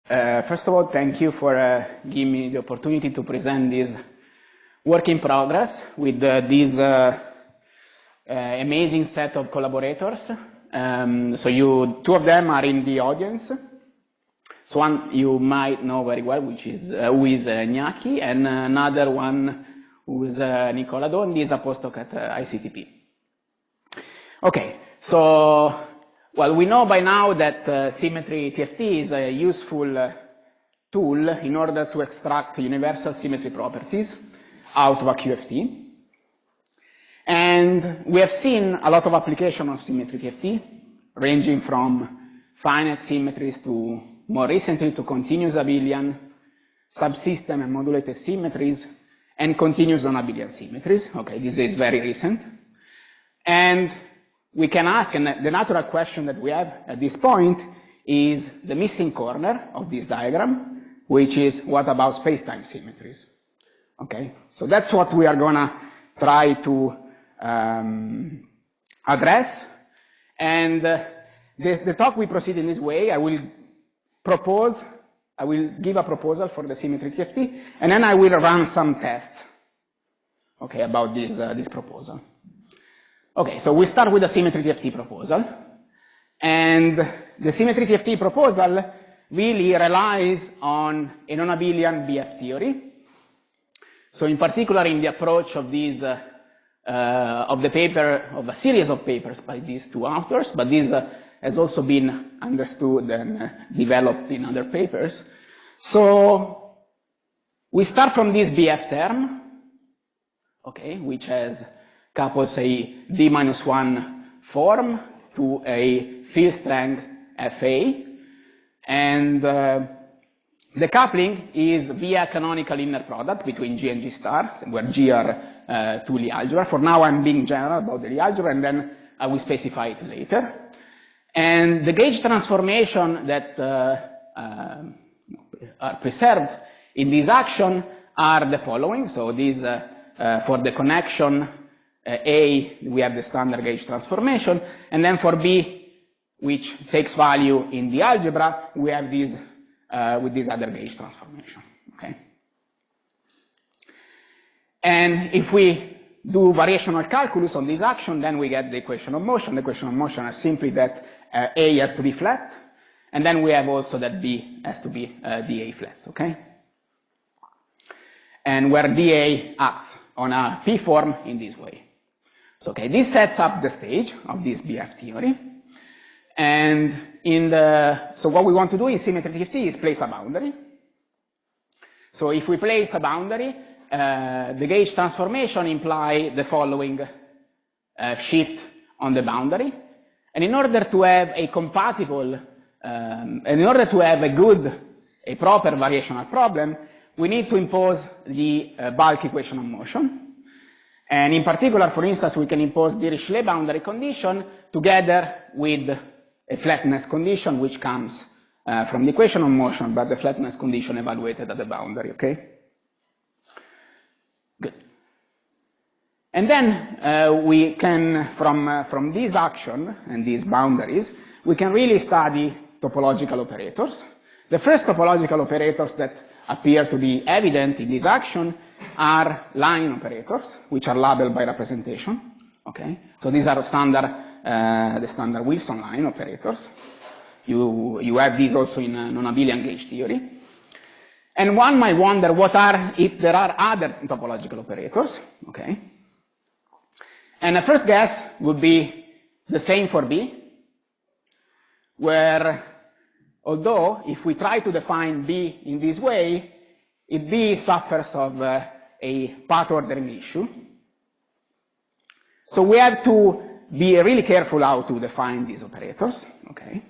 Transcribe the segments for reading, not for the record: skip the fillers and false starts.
First of all, thank you for giving me the opportunity to present this work in progress with this amazing set of collaborators. Two of them are in the audience. So one you might know very well, which is who is Gnacchi, and another one who is Nicola Dondi, is a postdoc at ICTP. Okay, so well, we know by now that SymTFT is a useful tool in order to extract universal symmetry properties out of a QFT. And we have seen a lot of application of SymTFT, ranging from finite symmetries to, more recently, to continuous abelian, subsystem and modulated symmetries, and continuous non-abelian symmetries. Okay, this is very recent. And we can ask, and the natural question that we have at this point is the missing corner of this diagram, which is what about space-time symmetries? Okay, so that's what we are gonna try to address. And the talk will proceed in this way. I will give a proposal for the SymTFT, and then I will run some tests, okay, about this proposal. Okay, so we start with the SymTFT proposal. And the SymTFT proposal really relies on a non-abelian BF theory. So in particular, in the approach of these, of a series of papers by these two authors, but this has also been understood and developed in other papers. So we start from this BF term, okay, which has couples a d-1 form to a field strength Fa, and the coupling is via canonical inner product between G and G star, where G are two Lie algebra. For now, I'm being general about the Lie algebra, and then I will specify it later. And the gauge transformation that are preserved in this action are the following. So these, for the connection A, we have the standard gauge transformation, and then for B, which takes value in the algebra, we have this with this other gauge transformation. Okay. And if we do variational calculus on this action, then we get the equation of motion. The equation of motion is simply that A has to be flat, and then we have also that B has to be dA flat. Okay. And where dA acts on a P form in this way. So, okay, this sets up the stage of this BF theory. And so what we want to do in SymTFT is place a boundary. So if we place a boundary, the gauge transformation implies the following shift on the boundary. And in order to have a compatible, in order to have a proper variational problem, we need to impose the bulk equation of motion. And in particular, for instance, we can impose Dirichlet boundary condition together with a flatness condition, which comes from the equation of motion, but the flatness condition evaluated at the boundary, okay? Good. And then we can, from this action and these boundaries, we can really study topological operators. The first topological operators that appear to be evident in this action are line operators, which are labeled by representation. Okay, so these are standard, the standard Wilson line operators. You have these also in non-abelian gauge theory. And one might wonder if there are other topological operators. Okay, and the first guess would be the same for B, where although if we try to define B in this way, if B suffers of a path ordering issue. So we have to be really careful how to define these operators. Okay.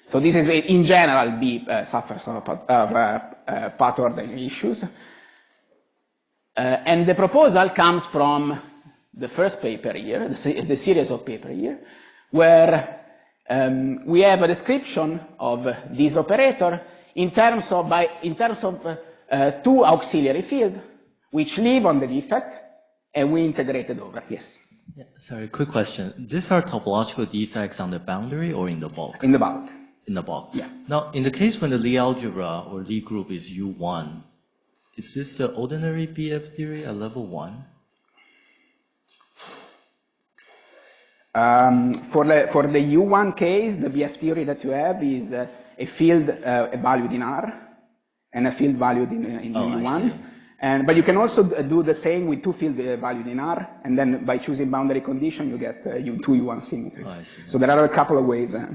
So this is in general B suffers of path ordering issues. And the proposal comes from the first paper here, the series of paper here, where we have a description of this operator in terms of two auxiliary fields which live on the defect, and we integrate it over. Yes. Yeah, sorry, quick question. These are topological defects on the boundary or in the bulk? In the bulk. in the box. Yeah. Now, in the case when the Lie algebra or Lie group is U1, is this the ordinary BF theory at level 1? For the U1 case, the BF theory that you have is a field valued in R and a field valued in U1. But you can also do the same with two fields valued in R, and then by choosing boundary condition, you get two U1 symmetries. Oh, I see. So there are a couple of ways. Okay.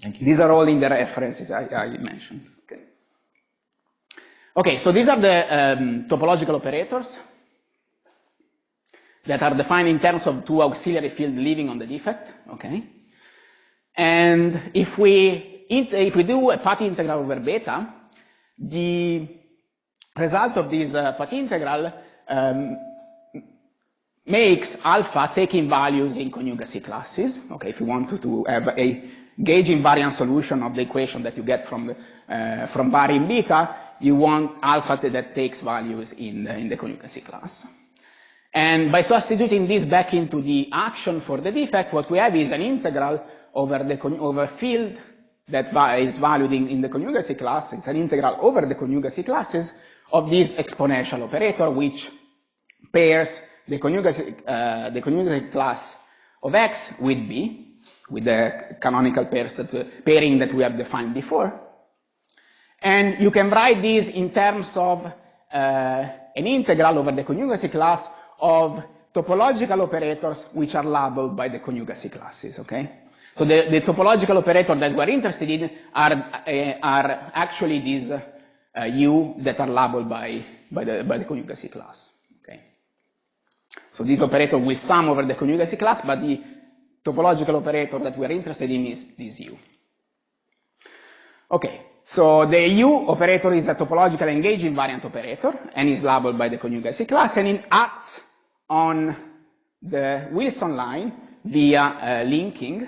Thank you. These are all in the references I mentioned. Okay. Okay, so these are the topological operators that are defined in terms of two auxiliary fields living on the defect. Okay. And if we do a path integral over beta, the result of this path integral makes alpha taking values in conjugacy classes. Okay, if you want to have a gauge invariant solution of the equation that you get from varying beta, you want alpha that takes values in the conjugacy class. And by substituting this back into the action for the defect, what we have is an integral over field that is valued in the conjugacy class. It's an integral over the conjugacy classes of this exponential operator, which pairs the conjugacy class of X with B, with the canonical pairing that we have defined before. And you can write this in terms of an integral over the conjugacy class of topological operators which are labeled by the conjugacy classes, okay? So the topological operator that we're interested in are actually these U that are labeled by the conjugacy class, okay? So this operator will sum over the conjugacy class, but the topological operator that we're interested in is this U. Okay, so the U operator is a topological engaged invariant operator and is labeled by the conjugacy class, and it acts on the Wilson line via linking.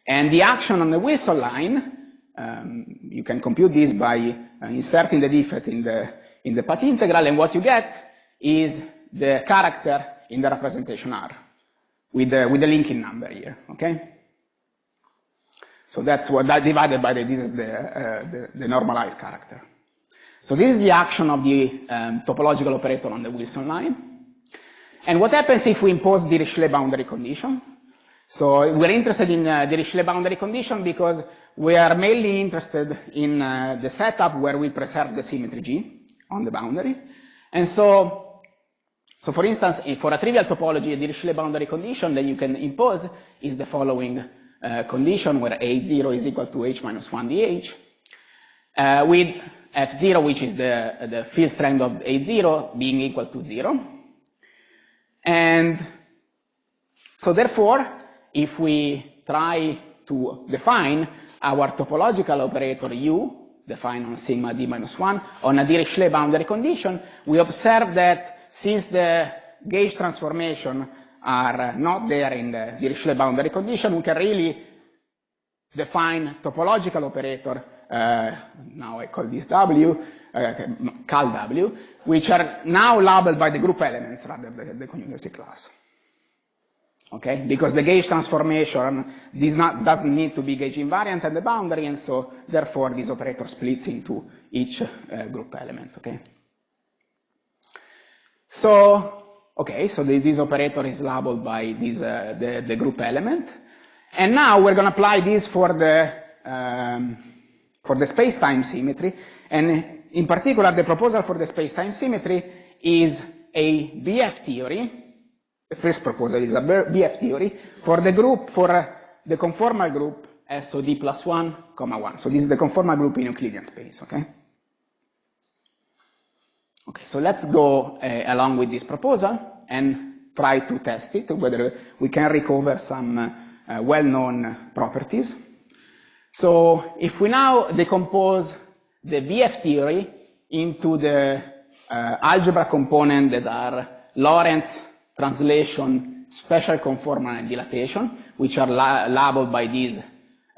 And the action on the Wilson line, you can compute this by inserting the defect in the path integral, and what you get is the character in the representation R with the linking number here, okay? So that's what that divided by this is the normalized character. So this is the action of the topological operator on the Wilson line. And what happens if we impose the Dirichlet boundary condition? So we're interested in the Dirichlet boundary condition because we are mainly interested in the setup where we preserve the symmetry G on the boundary. And so for instance, for a trivial topology, a Dirichlet boundary condition that you can impose is the following condition where H0 is equal to H minus 1 dH, with F0, which is the field strength of H0, being equal to 0. And so therefore, if we try to define our topological operator U, defined on sigma d minus 1, on a Dirichlet boundary condition, we observe that since the gauge transformation are not there in the Dirichlet boundary condition, we can really define topological operator, now I call this W, cal W, which are now labeled by the group elements rather than the conjugacy class. Okay, because the gauge transformation doesn't need to be gauge invariant at the boundary, and so therefore this operator splits into each group element. Okay. So this operator is labeled by this the group element, and now we're going to apply this for the space-time symmetry, and in particular the proposal for the space-time symmetry is a BF theory. The first proposal is a BF theory for the group, for the conformal group SOD plus 1, 1. So this is the conformal group in Euclidean space, okay? Okay, so let's go along with this proposal and try to test it, whether we can recover some well-known properties. So if we now decompose the BF theory into the algebra component that are Lorentz, translation, special conformal, and dilatation, which are labeled by these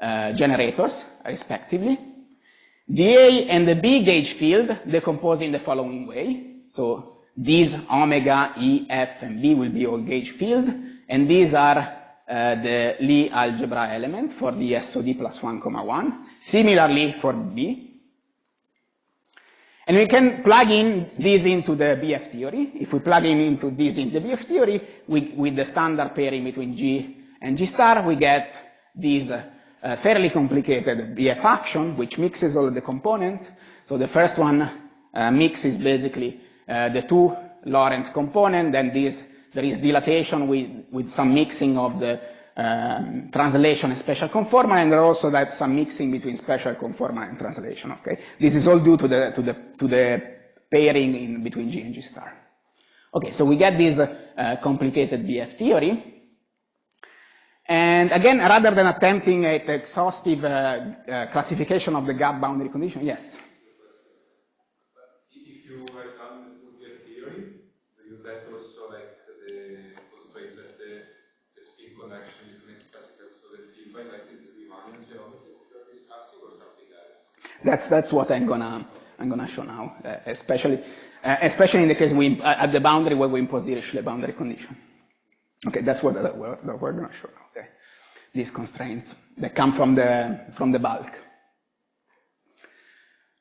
generators, respectively. The A and the B gauge field decompose in the following way. So these omega, E, F, and B will be all gauge field, and these are the Lie algebra element for the SOD plus 1, 1. Similarly for B. And we can plug in this into the BF theory. If we plug in into this in the BF theory, with the standard pairing between G and G star, we get this fairly complicated BF action, which mixes all of the components. So the first one mixes basically the two Lorentz component, then there is dilatation with some mixing of the translation and special conformal, and there also like some mixing between special conformal and translation. Okay, this is all due to the pairing in between G and G star. Okay, so we get this complicated BF theory, and again, rather than attempting an exhaustive classification of the gap boundary condition, yes. If you write down the full BF theory, do you get also like the constraint that the spin connection between capacitors of the field line, like this Riemannian geometry that you're discussing, or something else? That's what I'm gonna show now, especially in the case at the boundary where we impose the Dirichlet boundary condition. Okay, that's what we're gonna show now. Okay, these constraints that come from the bulk.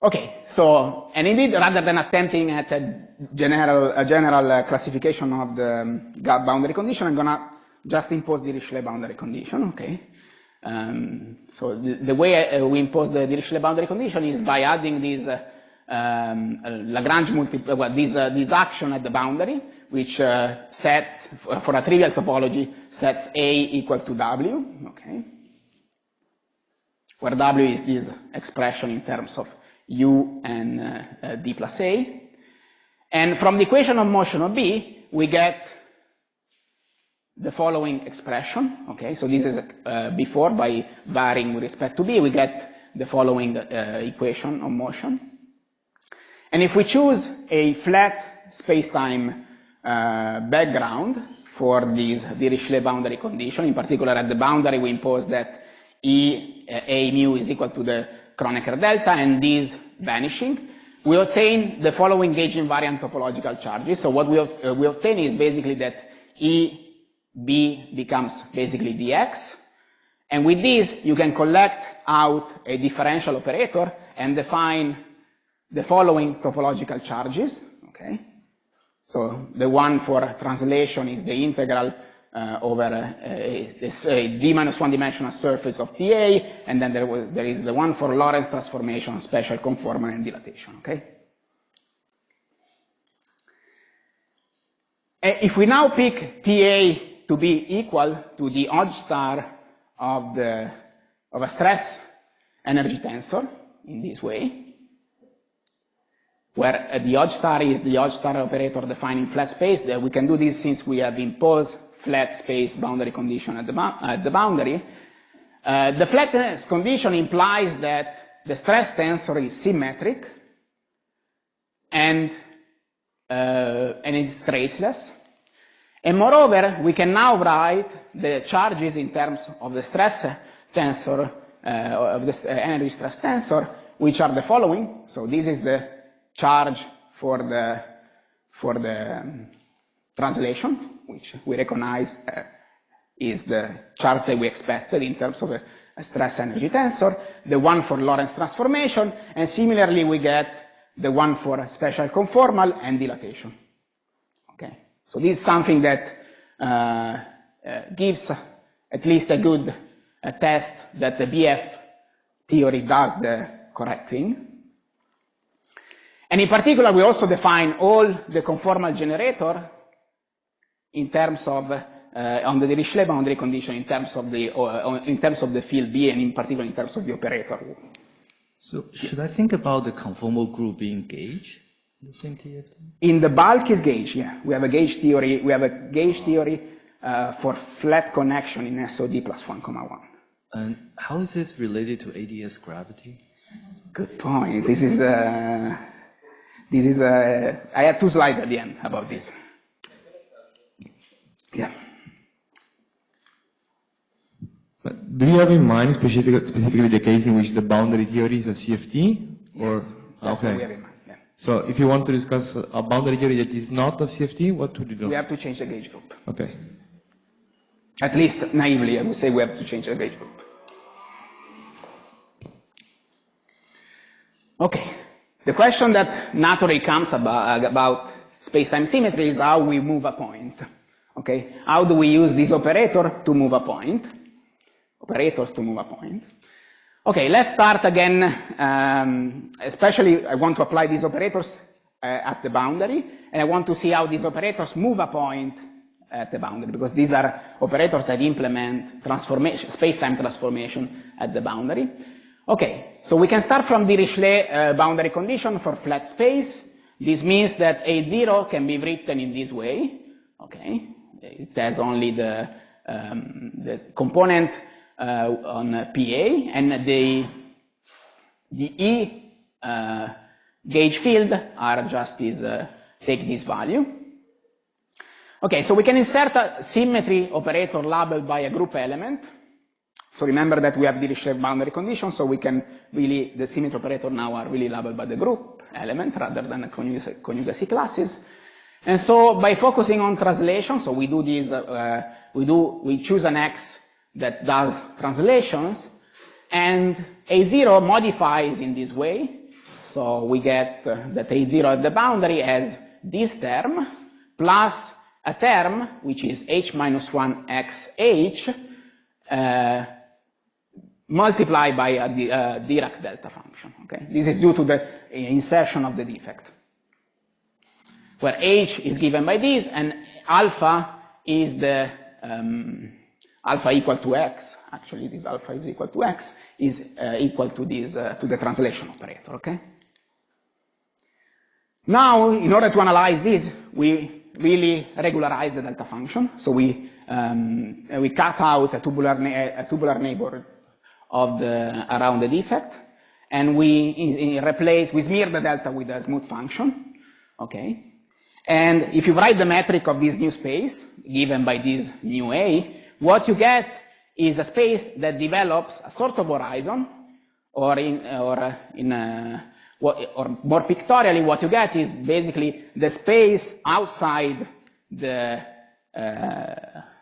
Okay, so and indeed, rather than attempting at a general classification of the gap boundary condition, I'm gonna just impose the Dirichlet boundary condition. Okay. So the way we impose the Dirichlet boundary condition is by adding this Lagrange this action at the boundary, which sets, for a trivial topology, sets A equal to W, okay, where W is this expression in terms of U and D plus A. And from the equation of motion of B, we get the following expression, okay, so this is before, by varying with respect to B, we get the following equation of motion. And if we choose a flat spacetime background for this Dirichlet boundary condition, in particular at the boundary we impose that A mu is equal to the Kronecker delta and this vanishing, we obtain the following gauge invariant topological charges. So what we obtain is basically that B becomes basically dx, and with this you can collect out a differential operator and define the following topological charges. Okay, so the one for translation is the integral over a d minus 1 dimensional surface of TA, and then there is the one for Lorentz transformation, special conformal, and dilatation. Okay. If we now pick TA to be equal to the Hodge star of a stress energy tensor in this way, where the Hodge star is the Hodge star operator defined in flat space, we can do this since we have imposed flat space boundary condition at the boundary. The flatness condition implies that the stress tensor is symmetric and it's traceless. And moreover, we can now write the charges in terms of the stress tensor, of the energy stress tensor, which are the following. So this is the charge for the translation, which we recognize is the charge that we expected in terms of a stress energy tensor, the one for Lorentz transformation, and similarly we get the one for special conformal and dilatation. Okay. So this is something that gives at least a good test that the BF theory does the correct thing. And in particular, we also define all the conformal generator in terms of on the Dirichlet boundary condition in terms of the field B, and in particular in terms of the operator. So should I think about the conformal group being gauge? The same TFT? In the bulk is gauge, yeah. We have a gauge theory. We have a gauge theory for flat connection in SOD plus 1, 1. And how is this related to ADS gravity? Good point. I have 2 slides at the end about this. Yeah. But do you have in mind specifically the case in which the boundary theory is a CFT? Or, yes, that's okay. what we have in mind. Yeah. So if you want to discuss a boundary theory that is not a CFT, what would you do? We have to change the gauge group. Okay. At least naively, I would say we have to change the gauge group. Okay. The question that naturally comes about space-time symmetry is how we move a point. Okay? How do we use this operator to move a point? Operators to move a point. Okay, let's start again. Especially, I want to apply these operators at the boundary, and I want to see how these operators move a point at the boundary, because these are operators that implement transformation, space-time transformation at the boundary. Okay, so we can start from Dirichlet boundary condition for flat space. This means that A0 can be written in this way. Okay, it has only the component on PA, and the E gauge field are just this, take this value. Okay, so we can insert a symmetry operator labeled by a group element. So remember that we have Dirichlet boundary conditions, so we can really, the symmetry operator now are really labeled by the group element rather than the conjugacy classes. And so by focusing on translation, so we do this, we choose an X that does translations, and A0 modifies in this way. So we get that A0 at the boundary has this term plus a term which is H minus 1 XH multiplied by a Dirac delta function. Okay? This is due to the insertion of the defect, where H is given by this, and alpha is the alpha equal to X. Actually, this alpha is equal to X is equal to this to the translation operator. Okay. Now, in order to analyze this, we really regularize the delta function. So we cut out a tubular neighborhood of around the defect, and we smear the delta with a smooth function. Okay. And if you write the metric of this new space, given by this new A, what you get is a space that develops a sort of horizon, or more pictorially, what you get is basically the space outside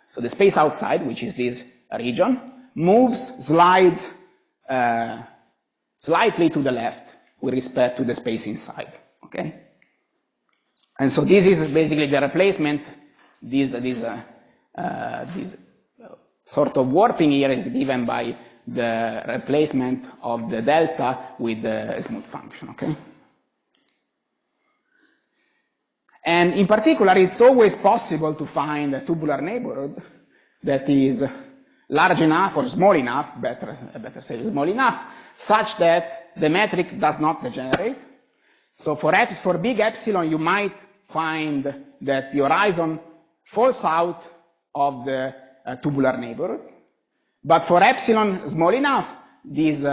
so the space outside, which is this region, slides slightly to the left with respect to the space inside. Okay. And so this is basically the replacement. This sort of warping here is given by the replacement of the delta with the smooth function. Okay. And in particular, it's always possible to find a tubular neighborhood that is large enough or small enough, better say small enough, such that the metric does not degenerate. So for big epsilon, you might find that the horizon falls out of the tubular neighborhood. But for epsilon small enough, this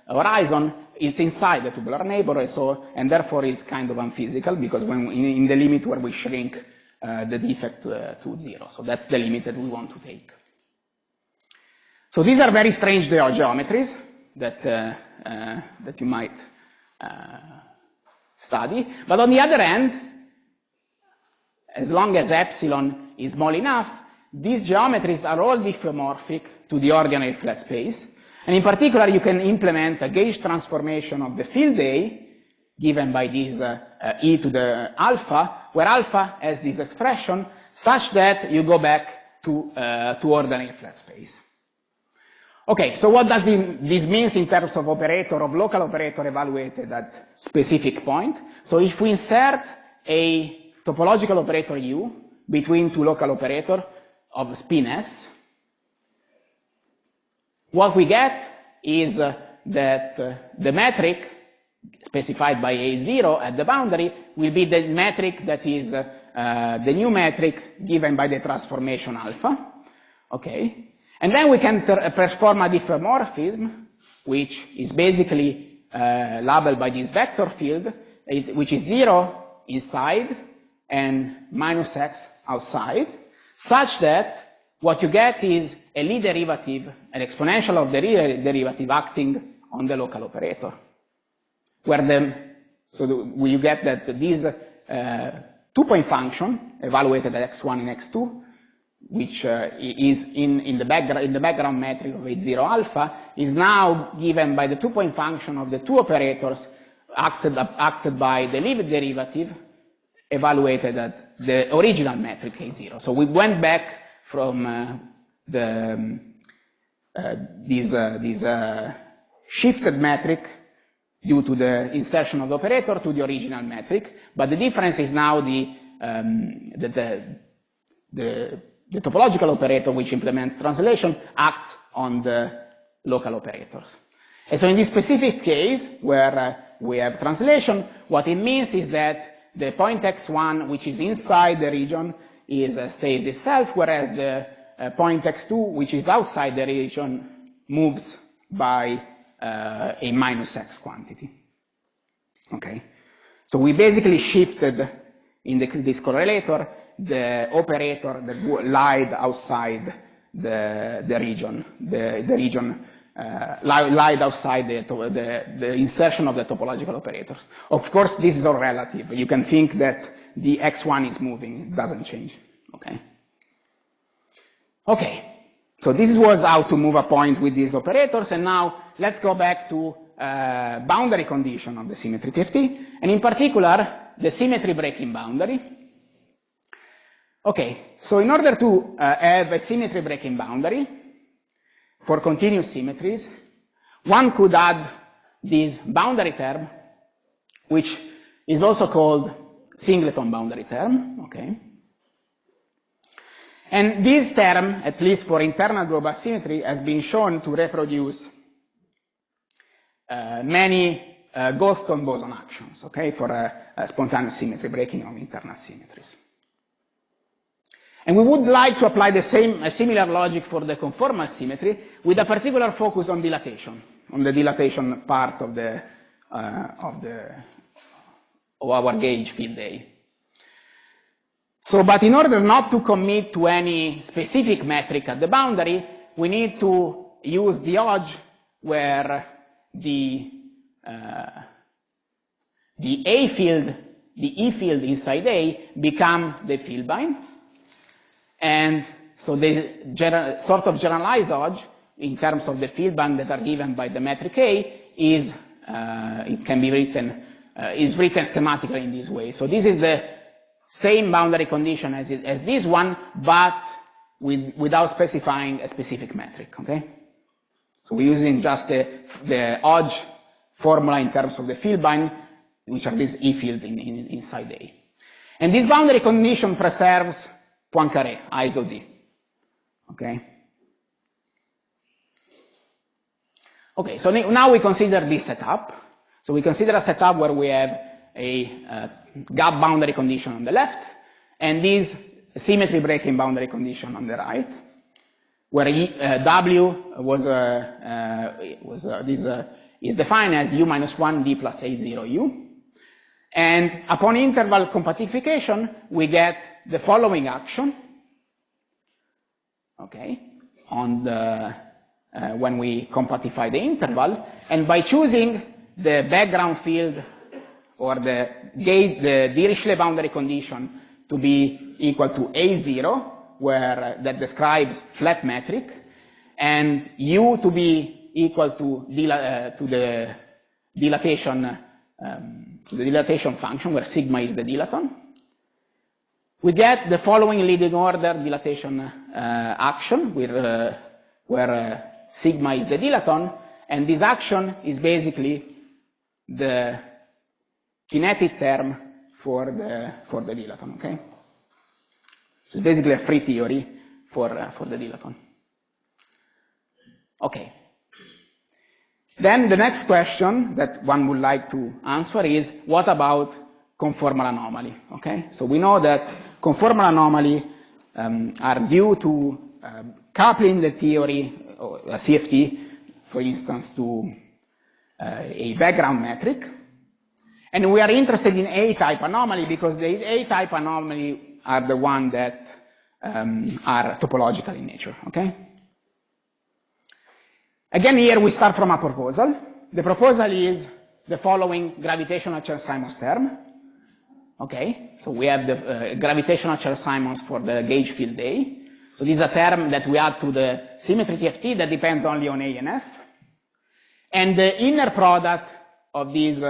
horizon is inside the tubular neighborhood, and therefore is kind of unphysical, because when in the limit where we shrink the defect to 0. So that's the limit that we want to take. So these are very strange geometries that you might study. But on the other hand, as long as epsilon is small enough, these geometries are all diffeomorphic to the ordinary flat space. And in particular, you can implement a gauge transformation of the field A, given by this e to the alpha, where alpha has this expression, such that you go back to ordinary flat space. Okay, so what does this mean in terms of local operator evaluated at specific point? So if we insert a topological operator U between two local operators of spin S, what we get is that the metric specified by A0 at the boundary will be the metric that is the new metric given by the transformation alpha. Okay. And then we can perform a diffeomorphism, which is basically labeled by this vector field, which is 0 inside and minus x outside, such that what you get is a Lie derivative, an exponential of the Lie derivative acting on the local operator. Where you get that this 2-point function evaluated at x1 and x2 which is in the background metric of H0 alpha, is now given by the two-point function of the two operators acted by the Leavitt derivative, evaluated at the original metric H0. So we went back from this shifted metric due to the insertion of the operator to the original metric, but the difference is now the topological operator which implements translation acts on the local operators. And so in this specific case where we have translation, what it means is that the point x1 which is inside the region stays itself, whereas the point x2 which is outside the region moves by a minus x quantity. Okay, so we basically shifted in this correlator the operator that lied outside the region. The region lied outside the insertion of the topological operators. Of course, this is all relative. You can think that the x1 is moving; it doesn't change. Okay. Okay. So this was how to move a point with these operators, and now let's go back to boundary condition of the symmetry TFT, and in particular, the symmetry breaking boundary. Okay, so in order to have a symmetry breaking boundary for continuous symmetries, one could add this boundary term, which is also called singleton boundary term, okay? And this term, at least for internal global symmetry, has been shown to reproduce many Goldstone boson actions, okay, for a spontaneous symmetry breaking of internal symmetries. And we would like to apply a similar logic for the conformal symmetry with a particular focus on dilatation, on the dilatation part of our gauge field A. So, but in order not to commit to any specific metric at the boundary, we need to use the Hodge where the A field, the E field inside A become the field bind. And so the sort of generalized Hodge in terms of the field band that are given by the metric A is, it can be written, is written schematically in this way. So this is the same boundary condition as this one, but without specifying a specific metric, okay? So we're using just the Hodge formula in terms of the field bind, which are these E fields inside A. And this boundary condition preserves Poincaré, ISO D, okay? Okay, so now we consider this setup. So we consider a setup where we have a gap boundary condition on the left, and this symmetry breaking boundary condition on the right, where W is defined as U minus 1 D plus A0 U. And upon interval compactification, we get the following action, okay, on the, when we compactify the interval, and by choosing the background field or the Dirichlet boundary condition to be equal to A0, where that describes flat metric, and U to be equal to the dilatation function, where sigma is the dilaton, we get the following leading order dilatation action, where sigma is the dilaton, and this action is basically the kinetic term for the dilaton, okay? So it's basically a free theory for the dilaton. Okay. Then the next question that one would like to answer is, what about conformal anomaly, okay? So we know that conformal anomaly are due to coupling the theory, or a CFT, for instance, to a background metric. And we are interested in A-type anomaly because the A-type anomaly are the ones that are topological in nature, okay? Again, here we start from a proposal. The proposal is the following gravitational Chern-Simons term, okay? So we have the gravitational Chern-Simons for the gauge field A. So this is a term that we add to the symmetry TFT that depends only on A and F. And the inner product of these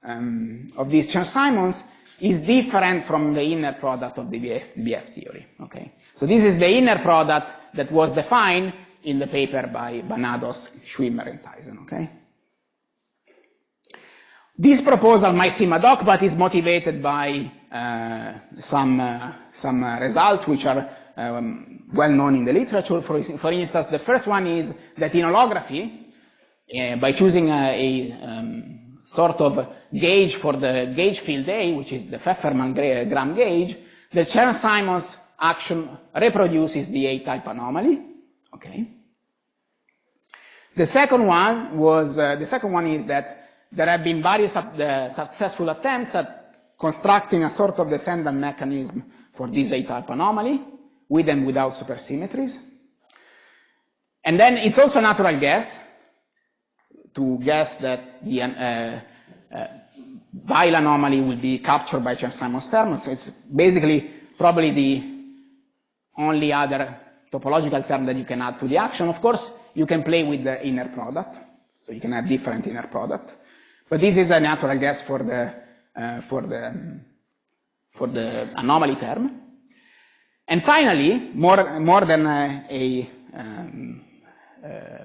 Chern-Simons is different from the inner product of the BF theory. Okay? So this is the inner product that was defined in the paper by Banados, Schwimmer, and Tyson. Okay? This proposal might seem ad hoc, but is motivated by some results which are well known in the literature. For instance, the first one is that in holography, by choosing a sort of gauge for the gauge field A, which is the Pfefferman-Gram gauge, the Chern-Simons action reproduces the A-type anomaly. Okay. The second one is that there have been various successful attempts at constructing a sort of descendant mechanism for this A-type anomaly, with and without supersymmetries. And then it's also a natural guess to guess that the Weil anomaly will be captured by Chern-Simons term. So it's basically probably the only other topological term that you can add to the action. Of course, you can play with the inner product, so you can have different inner product. But this is a natural guess for the anomaly term. And finally, more than a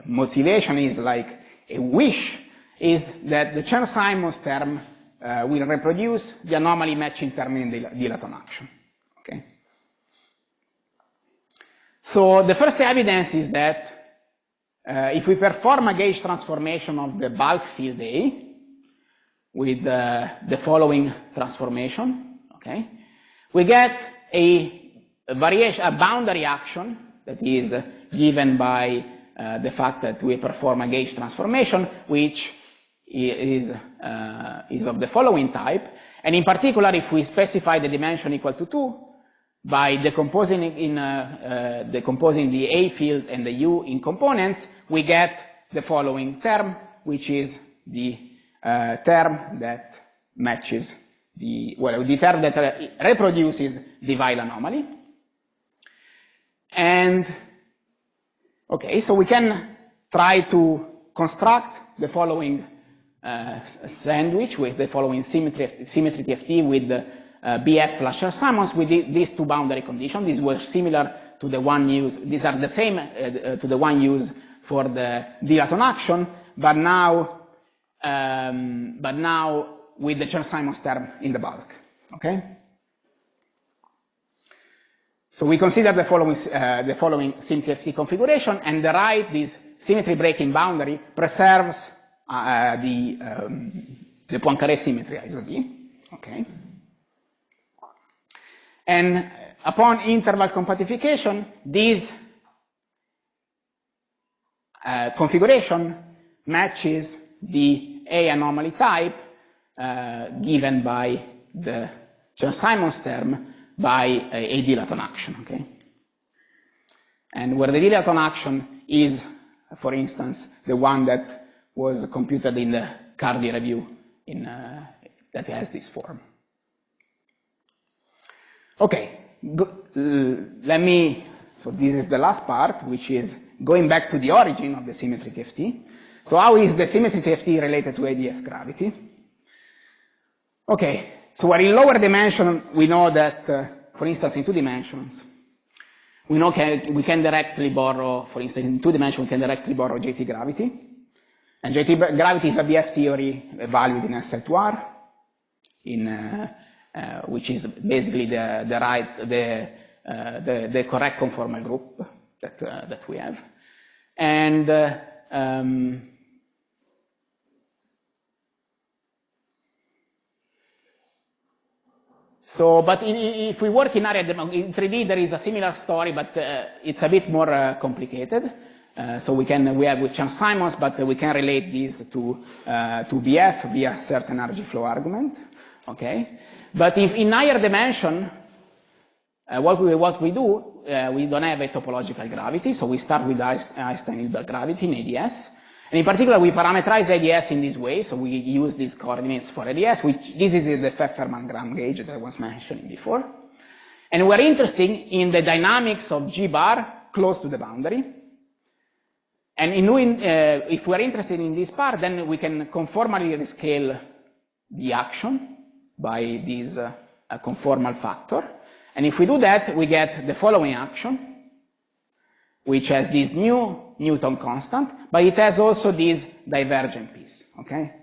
motivation is like a wish, is that the Chern-Simons term will reproduce the anomaly matching term in the dilaton action. Okay. So the first evidence is that if we perform a gauge transformation of the bulk field A with the following transformation, okay, we get a boundary action that is given by the fact that we perform a gauge transformation, which is of the following type. And in particular, if we specify the dimension equal to 2, by decomposing the A fields and the U in components, we get the following term, which is the term that matches the term that reproduces the Weil anomaly. And okay, so we can try to construct the following sandwich with the following symmetry TFT with the BF plus Chern-Simons with these two boundary conditions. These were similar to the one used, these are the same to the one used for the dilaton action, but now with the Chern-Simons term in the bulk. Okay? So we consider the following SymTFT configuration, and the right, this symmetry breaking boundary, preserves the Poincaré symmetry ISO-D. Okay? And upon interval compactification, this configuration matches the A anomaly type given by the Chern-Simons term by a dilaton action. Okay? And where the dilaton action is, for instance, the one that was computed in the Cardi review that has this form. Okay, so this is the last part, which is going back to the origin of the symmetry TFT. So how is the symmetry TFT related to ADS gravity? Okay, so where in lower dimension, we know that, for instance, in 2 dimensions, we know we can directly borrow, for instance, in 2 dimensions, we can directly borrow JT gravity. And JT gravity is a BF theory valued in SL2R, which is basically the correct conformal group that we have. And so, but if we work in area, in 3D, there is a similar story, but it's a bit more complicated. So we have with Chern-Simons, but we can relate this to BF via certain energy flow argument. Okay, but if in higher dimension, what we do, we don't have a topological gravity, so we start with Einstein-Hilbert gravity in ADS. And in particular, we parameterize ADS in this way, so we use these coordinates for ADS, which this is the Pfefferman-Gram gauge that I was mentioning before. And we're interested in the dynamics of G bar close to the boundary. And if we're interested in this part, then we can conformally rescale the action by this conformal factor. And if we do that, we get the following action, which has this new Newton constant, but it has also this divergent piece, okay,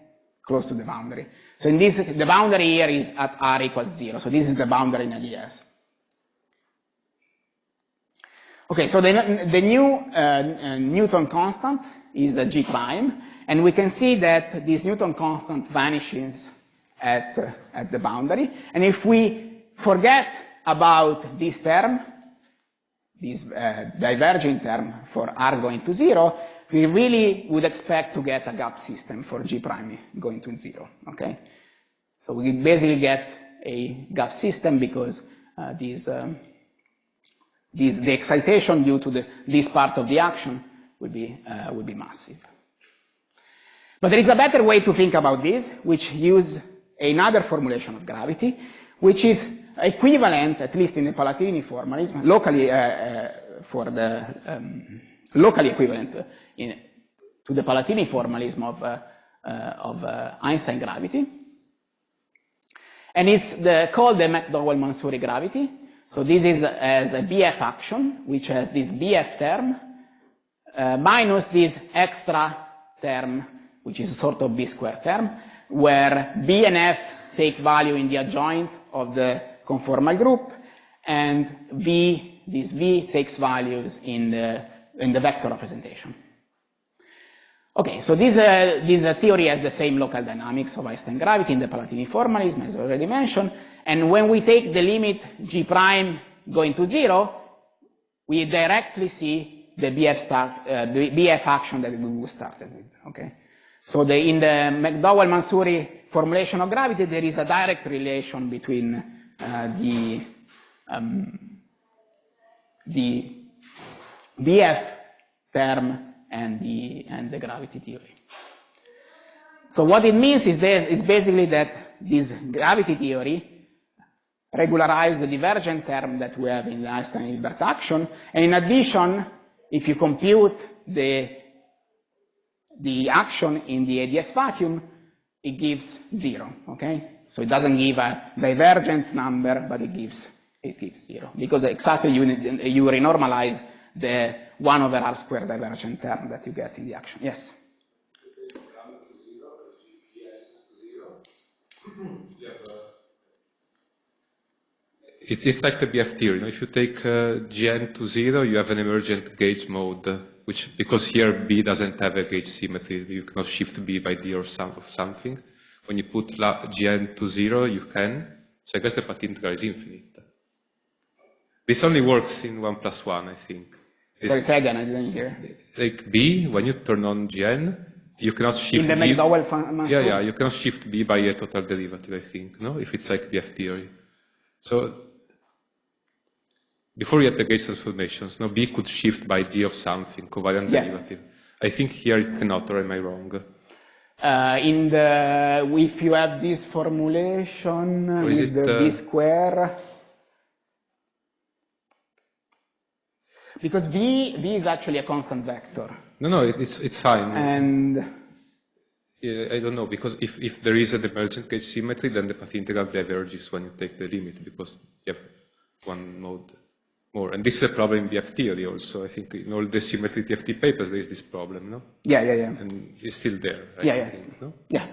close to the boundary. So in this, the boundary here is at r equals 0. So this is the boundary in LES. Okay, so the new Newton constant is a G prime, and we can see that this Newton constant vanishes at the boundary. And if we forget about this term, this diverging term for r going to 0, we really would expect to get a gap system for G prime going to 0, okay? So we basically get a gap system because the excitation due to this part of the action will be massive. But there is a better way to think about this, which uses another formulation of gravity, which is equivalent, at least in the Palatini formalism, locally locally equivalent to the Palatini formalism of Einstein gravity, and it's called the McDowell-Mansouri gravity. So this is as a BF action, which has this BF term minus this extra term, which is a sort of B square term, where B and F take value in the adjoint of the conformal group, and this V takes values in the vector representation. Okay, so this theory has the same local dynamics of Einstein gravity in the Palatini formalism, as already mentioned, and when we take the limit G prime going to 0, we directly see the BF action that we started with, okay? So in the McDowell-Mansouri formulation of gravity, there is a direct relation between the BF term and the gravity theory. So what it means is basically that this gravity theory regularizes the divergent term that we have in the Einstein-Hilbert action, and in addition, if you compute the action in the ADS vacuum, it gives 0, okay? So it doesn't give a divergent number, but it gives 0, because exactly you renormalize the 1 over r squared divergent term that you get in the action. Yes? It's like the BF theory. If you take Gn to 0, you have an emergent gauge mode, which, because here B doesn't have a gauge symmetry, you cannot shift B by D or something. When you put Gn to 0, you can. So I guess the path integral is infinite. This only works in 1 + 1, I think. Sorry, say again, I didn't hear. Like B, when you turn on Gn, you cannot shift in the B. McDowell-Mansouri? Yeah, you cannot shift B by a total derivative, I think, no? If it's like BF theory. So before you had the gauge transformations, no, B could shift by D of something, covariant derivative. I think here it cannot, or am I wrong? If you have this formulation with the B square, because V is actually a constant vector. No, it's fine. And I don't know, because if there is an emergent gauge symmetry, then the path integral diverges when you take the limit, because you have one mode more. And this is a problem in BF theory also. I think in all the symmetry TFT papers there is this problem, no? Yeah. And it's still there, right? Yes. No? Yeah.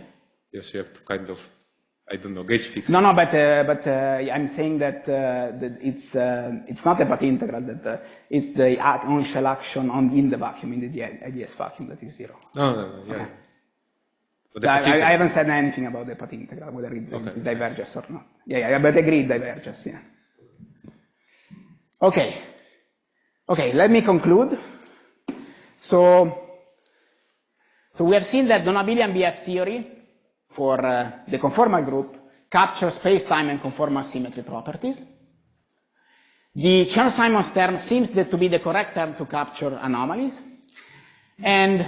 Yes, you have to kind of, I don't know, gauge fix. No, but I'm saying that it's not a path integral, that it's the on-shell action in the vacuum, in the IDS vacuum, that is 0. No, yeah. Okay. I haven't said anything about the path integral, whether it diverges or not. Yeah, but I agree it diverges, yeah. Okay, let me conclude. So we have seen that Don-Abelian BF theory for the conformal group captures space-time and conformal symmetry properties. The Chern-Simons term seems to be the correct term to capture anomalies. And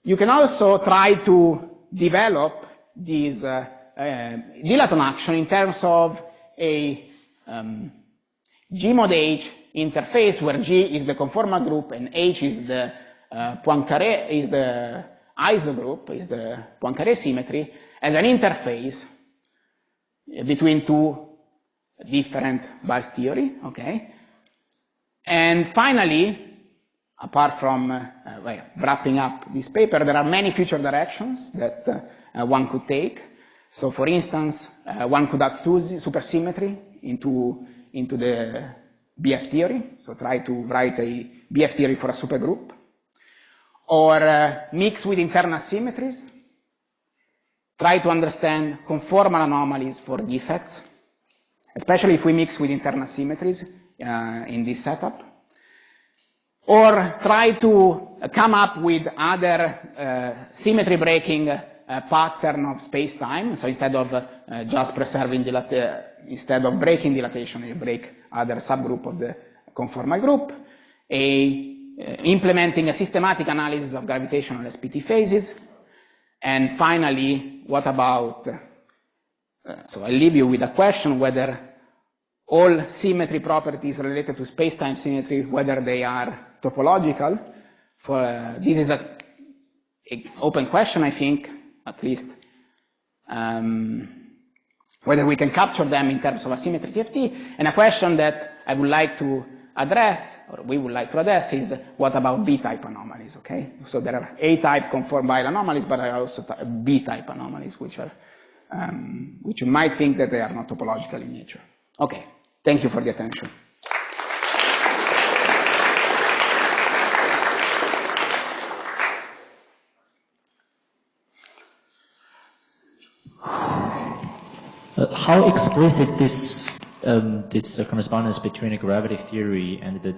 you can also try to develop this dilaton action in terms of a G mod H interface where G is the conformal group and H is the Poincaré, is the isogroup, is the Poincaré symmetry, as an interface between two different bulk theory, okay? And finally, apart from wrapping up this paper, there are many future directions that one could take. So for instance, one could add supersymmetry into the BF theory, so try to write a BF theory for a supergroup, or mix with internal symmetries, try to understand conformal anomalies for defects, especially if we mix with internal symmetries in this setup, or try to come up with other symmetry breaking pattern of space-time. So instead of just preserving instead of breaking dilatation, you break other subgroup of the conformal group, implementing a systematic analysis of gravitational SPT phases, and finally, what about, so I leave you with a question whether all symmetry properties related to space-time symmetry, whether they are topological. This is an open question, I think, at least, whether we can capture them in terms of a symmetry TFT. And a question that I would like to address, or we would like to address, is what about B-type anomalies, okay? So there are A-type conformal anomalies, but there are also B-type anomalies, which you might think that they are not topological in nature. Okay, thank you for the attention. How explicit this correspondence between the gravity theory and the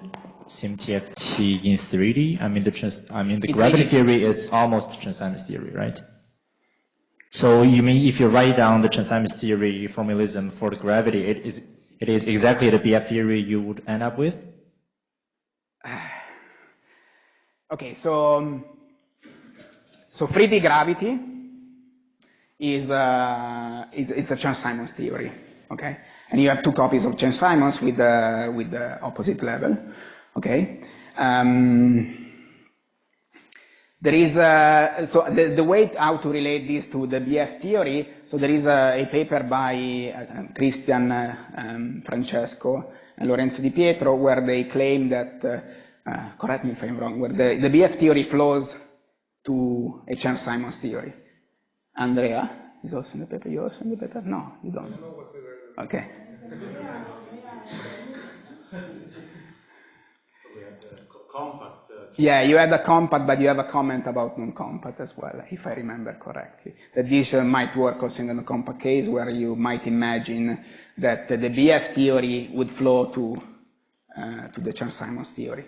SymTFT in 3D? I mean, the gravity theory is almost Chern-Simons theory, right? So you mean if you write down the Chern-Simons theory formalism for the gravity, it is exactly the BF theory you would end up with? Okay, so 3D gravity is it's a Chern-Simons theory, okay? And you have two copies of Chern-Simons with the opposite level, okay? There is so the way how to relate this to the BF theory. So there is a paper by Christian, Francesco, and Lorenzo Di Pietro where they claim that, correct me if I'm wrong, where the BF theory flows to a Chern-Simons theory. Andrea is also in the paper. You also in the paper? No, you don't. I don't know what we were. Okay. We had the compact. Yeah, you had a compact, but you have a comment about non-compact as well, if I remember correctly. That this might work also in the non-compact case, where you might imagine that the BF theory would flow to the Chern-Simons theory.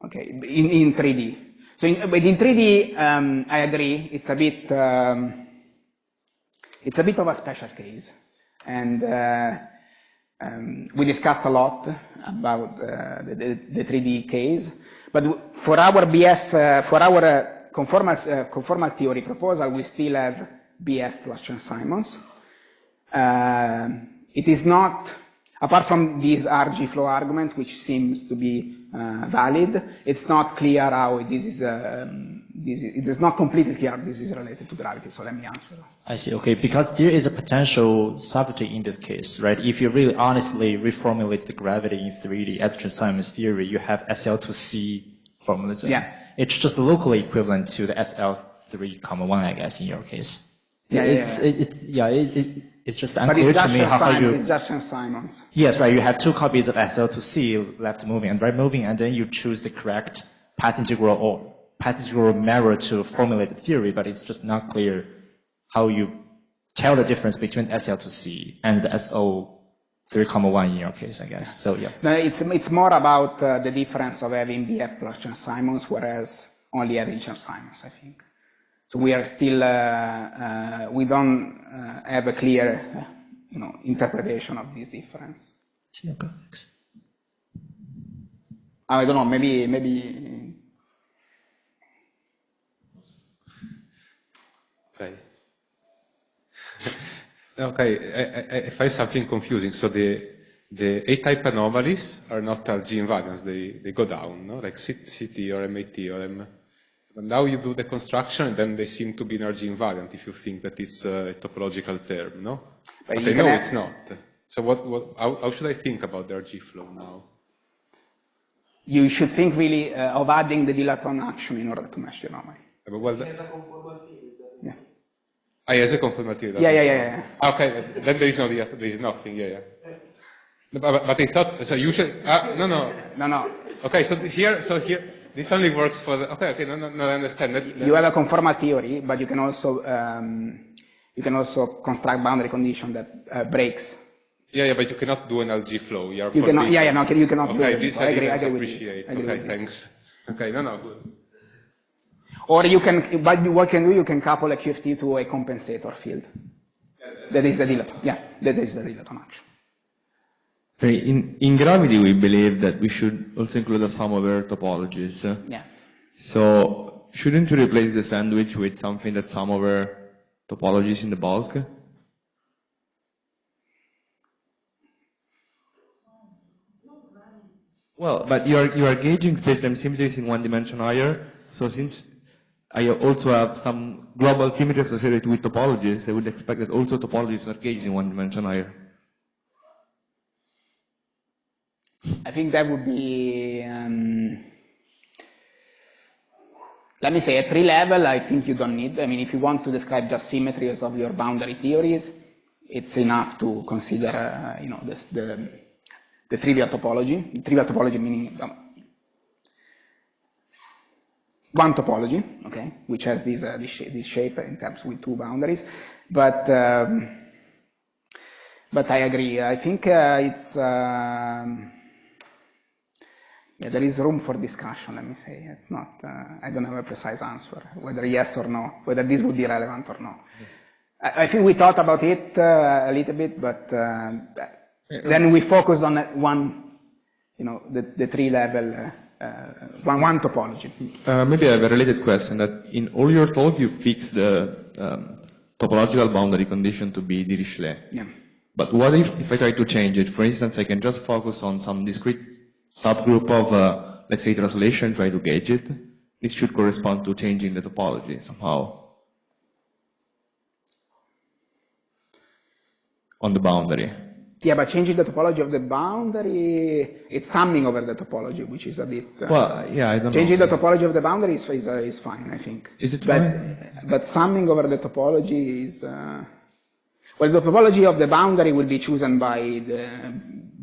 Okay, in 3D. So, but in 3D, I agree. It's a bit of a special case, and we discussed a lot about the 3D case. But for our BF, for our conformal theory proposal, we still have BF plus Chern-Simons. It is not, apart from this RG flow argument, which seems to be valid, it's not clear how this is, it is not completely clear how this is related to gravity, so let me answer that. I see, okay, because there is a potential subtlety in this case, right? If you really honestly reformulate the gravity in 3D as Chern-Simons theory, you have SL2C formalism. Yeah. It's just locally equivalent to the SL3,1, I guess, in your case. Yeah, it's just unclear to me how you... It's just Chern-Simons. Yes, right, you have two copies of SL2C, left moving and right moving, and then you choose the correct path integral or path integral mirror to formulate the theory, but it's just not clear how you tell the difference between SL2C and the SO3,1 in your case, I guess. So, yeah. No, it's more about the difference of having BF plus Chern-Simons, whereas only having Chern-Simons, I think. So we are still, we don't have a clear, interpretation of this difference. Okay, thanks. I don't know, maybe. Okay. Okay, I find something confusing. So the the A-type anomalies are not G invariants, they go down, no? Like CT or MA theorem. But now you do the construction and then they seem to be an RG invariant if you think that it's a topological term, no? But I know it's not. So how should I think about the RG flow now? You should think really of adding the dilaton action in order to mesh the anomaly. Well, yeah. As a conformative. Yeah. Okay, then there is nothing, yeah. But I thought, so usually, no. Okay, so here, this only works for the, okay, no, I understand. You have a conformal theory, but you can also construct boundary condition that breaks. Yeah, but you cannot do an LG flow. You cannot, you cannot do okay, it. This I agree with appreciate. this. Okay, thanks. Okay, no, good. Or you can, but what you can do, you can couple a QFT to a compensator field. That is the dilaton. Yeah, that is the dilaton action. Okay, in gravity, we believe that we should also include a sum over topologies. Yeah. So shouldn't we replace the sandwich with something that sum over topologies in the bulk? Well, but you are gauging spacetime symmetries in one dimension higher. So since I also have some global symmetry associated with topologies, I would expect that also topologies are gauged in one dimension higher. I think that would be, let me say, at 3 level, I think you don't need, I mean, if you want to describe just symmetries of your boundary theories, it's enough to consider, the trivial topology. Trivial topology meaning one topology, okay, which has this shape in terms with 2 boundaries, but I agree. I think it's. Yeah, there is room for discussion, let me say. It's not, I don't have a precise answer, whether yes or no, whether this would be relevant or no. I think we thought about it a little bit, but then we focused on one, the 3 level, one topology. Maybe I have a related question that in all your talk you fixed the topological boundary condition to be Dirichlet. Yeah. But what if I try to change it? For instance, I can just focus on some discrete subgroup of, let's say, translation, try to gauge it. This should correspond to changing the topology somehow on the boundary. Yeah, but changing the topology of the boundary, it's summing over the topology, which is a bit... well, yeah, I don't changing know. the topology of the boundary is fine, I think. Is it fine? But summing over the topology is... well, the topology of the boundary will be chosen by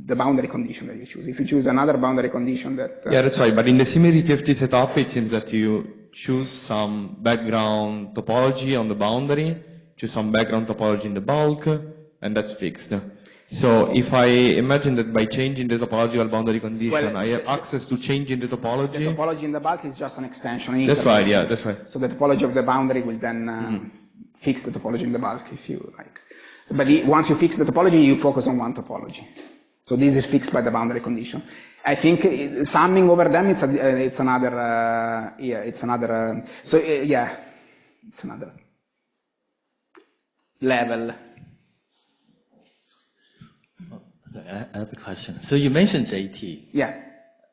the boundary condition that you choose. If you choose another boundary condition that... yeah, that's right. But in the SymTFT setup, it seems that you choose some background topology on the boundary, choose some background topology in the bulk, and that's fixed. So if I imagine that by changing the topological boundary condition, I have access to changing the topology. The topology in the bulk is just an extension. That's right, yeah, that's right. So the topology of the boundary will then fix the topology in the bulk, if you like. But once you fix the topology, you focus on one topology. So this is fixed by the boundary condition. I think summing over them, it's another, it's another level. I have a question. So you mentioned JT. Yeah.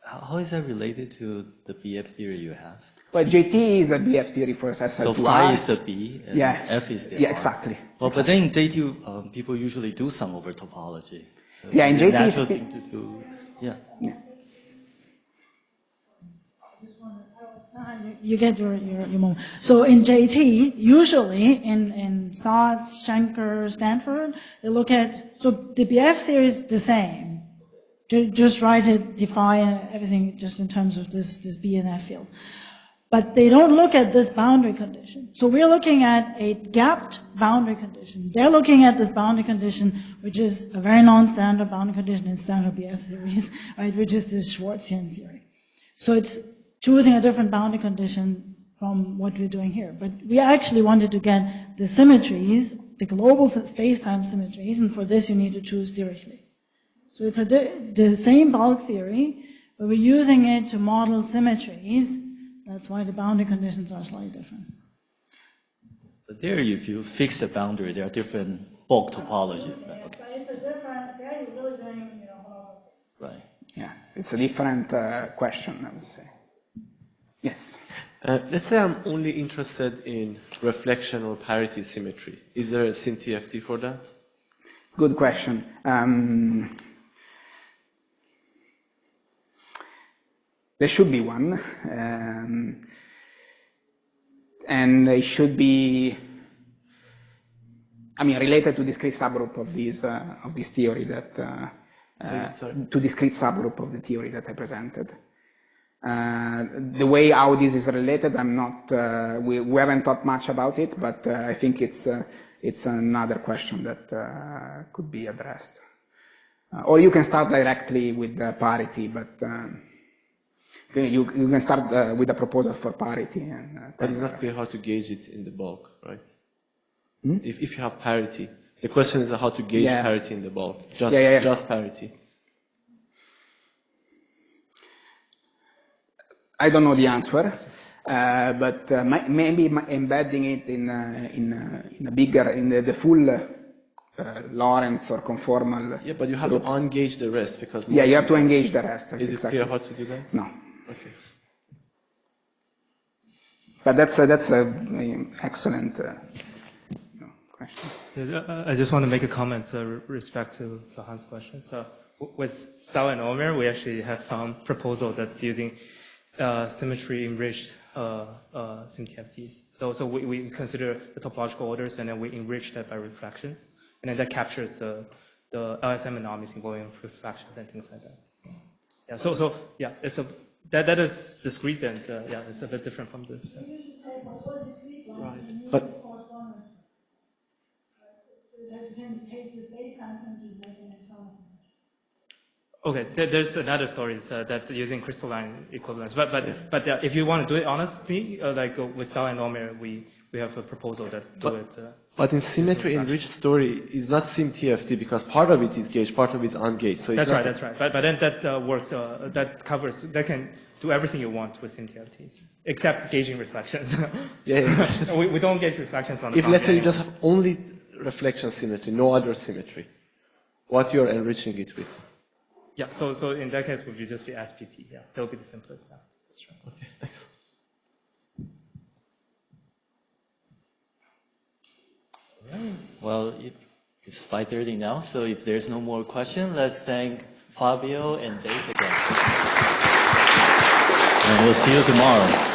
How is that related to the BF theory you have? Well, JT is a BF theory for SL2R. So phi is the B, and F is the R. Yeah, exactly. Well, but then in JT, people usually do sum over topology. So yeah, in JT, natural thing to do. Yeah. You get your moment. So in JT, usually in Sodds, Schenker, Stanford, they look at, so the BF theory is the same. Just write it, define everything just in terms of this B and F field. But they don't look at this boundary condition. So we're looking at a gapped boundary condition. They're looking at this boundary condition, which is a very non-standard boundary condition in standard BF theories, right, which is this Schwarzian theory. So it's choosing a different boundary condition from what we're doing here. But we actually wanted to get the symmetries, the global space-time symmetries, and for this you need to choose Dirichlet. So it's the same bulk theory, but we're using it to model symmetries. That's why the boundary conditions are slightly different. But there, if you fix the boundary, there are different bulk topologies. But it's a different, there you're really doing, it's a different question, I would say. Yes. Let's say I'm only interested in reflection or parity symmetry. Is there a SymTFT for that? Good question. There should be one, and it should be, I mean, related to discrete subgroup of this theory that to discrete subgroup of the theory that I presented. The way how this is related, I'm not. We haven't thought much about it, but I think it's another question that could be addressed. Or you can start directly with parity, but you can start with a proposal for parity. But it's not clear how to gauge it in the bulk, right? If you have parity, the question is how to gauge parity in the bulk. Just parity. I don't know the answer, but maybe embedding it in a bigger, in the full Lorentz or conformal. Yeah, but you have to engage the rest because. Yeah, you have to engage the rest. Is it clear how to do that? No. Okay. But that's an excellent question. I just want to make a comment with respect to Sahan's question. So with Sao and Omer, we actually have some proposal that's using symmetry enriched SymTFTs. So we consider the topological orders and then we enrich that by refractions. And then that captures the LSM anomalies involving refractions and things like that. Yeah, so yeah, that is discrete and yeah, it's a bit different from this. Right. But you can take the space-time symmetry like an external symmetry. Okay, there's another story that's using crystalline equivalence. But if you want to do it honestly, like with Sao and Omer, we have a proposal that do it. But in symmetry enriched story is not SymTFT because part of it is gauged, part of it is ungauged. So that's right. But then that works. That covers. That can do everything you want with SymTFTs except gauging reflections. Yeah. we don't gauge reflections on. If let's say you just have only reflection symmetry, no other symmetry, what you're enriching it with? Yeah, so in that case, would just be SPT. Yeah, that would be the simplest. Yeah, that's right. Okay, thanks. All right. Well, it's 5:30 now, so if there's no more question, let's thank Fabio and Dave again. And we'll see you tomorrow.